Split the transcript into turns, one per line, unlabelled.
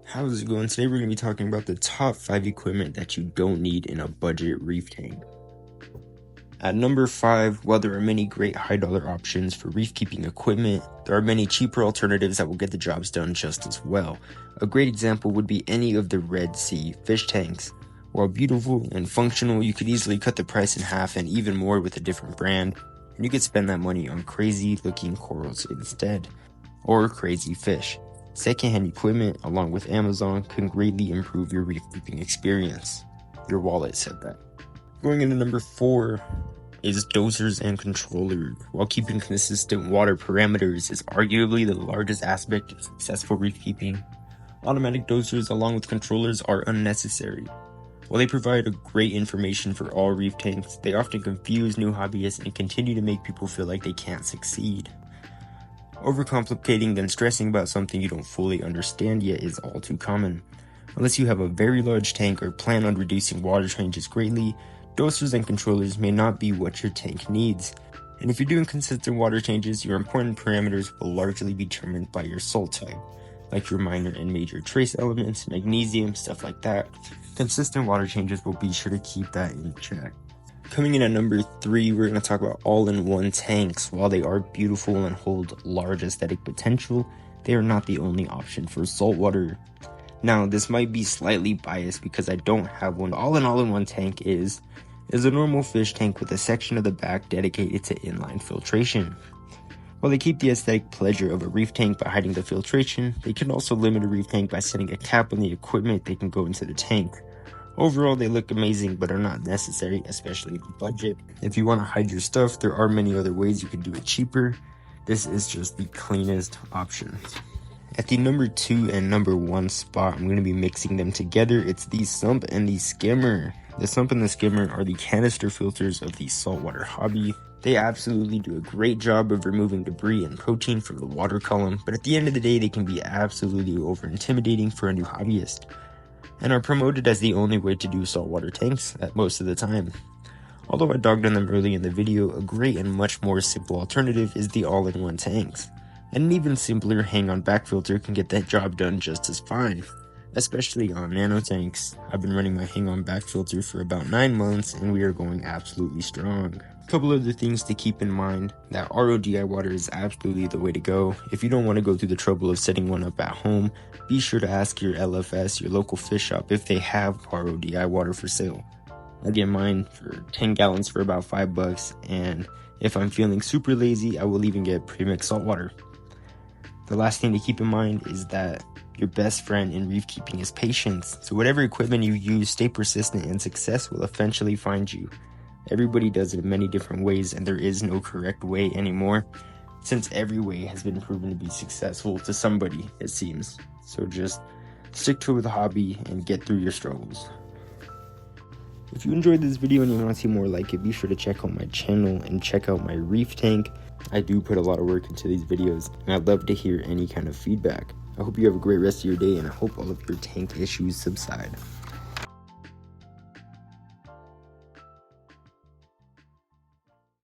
How's it going? Today we're going to be talking about the top 5 equipment that you don't need in a budget reef tank. At number 5, while there are many great high dollar options for reef keeping equipment, there are many cheaper alternatives that will get the jobs done just as well. A great example would be any of the Red Sea fish tanks. While beautiful and functional, you could easily cut the price in half and even more with a different brand, and you could spend that money on crazy looking corals instead, or crazy fish. Secondhand equipment, along with Amazon, can greatly improve your reef keeping experience. Your wallet said that. Going into number 4 is dosers and controllers. While keeping consistent water parameters is arguably the largest aspect of successful reef keeping, automatic dosers along with controllers are unnecessary. While they provide great information for all reef tanks, they often confuse new hobbyists and continue to make people feel like they can't succeed. Overcomplicating then stressing about something you don't fully understand yet is all too common. Unless you have a very large tank or plan on reducing water changes greatly, dosers and controllers may not be what your tank needs. And if you're doing consistent water changes, your important parameters will largely be determined by your salt type, like your minor and major trace elements, magnesium, stuff like that. Consistent water changes will be sure to keep that in check. Coming in at number 3, we're going to talk about all-in-one tanks. While they are beautiful and hold large aesthetic potential, they are not the only option for saltwater. Now, this might be slightly biased because I don't have one. All an all-in-one tank is a normal fish tank with a section of the back dedicated to inline filtration. While they keep the aesthetic pleasure of a reef tank by hiding the filtration, they can also limit a reef tank by setting a cap on the equipment that can go into the tank. Overall, they look amazing but are not necessary, especially in budget. If you want to hide your stuff, there are many other ways you can do it cheaper. This is just the cleanest option. At the number 2 and number 1 spot, I'm going to be mixing them together. It's the sump and the skimmer. The sump and the skimmer are the canister filters of the saltwater hobby. They absolutely do a great job of removing debris and protein from the water column, but at the end of the day, they can be absolutely over-intimidating for a new hobbyist, and are promoted as the only way to do saltwater tanks at most of the time. Although I dogged on them early in the video, a great and much more simple alternative is the all-in-one tanks. And an even simpler hang-on back filter can get that job done just as fine, especially on nano tanks. I've been running my hang-on back filter for about 9 months and we are going absolutely strong. A couple other things to keep in mind: that RODI water is absolutely the way to go. If you don't want to go through the trouble of setting one up at home, be sure to ask your LFS, your local fish shop, if they have RODI water for sale. I get mine for 10 gallons for about $5, and if I'm feeling super lazy, I will even get pre-mixed salt water. The last thing to keep in mind is that your best friend in reef keeping is patience. So whatever equipment you use, stay persistent and success will eventually find you. Everybody does it in many different ways, and there is no correct way anymore, since every way has been proven to be successful to somebody, it seems. So just stick to the hobby and get through your struggles. If you enjoyed this video and you want to see more like it, be sure to check out my channel and check out my reef tank. I do put a lot of work into these videos, and I'd love to hear any kind of feedback. I hope you have a great rest of your day, and I hope all of your tank issues subside.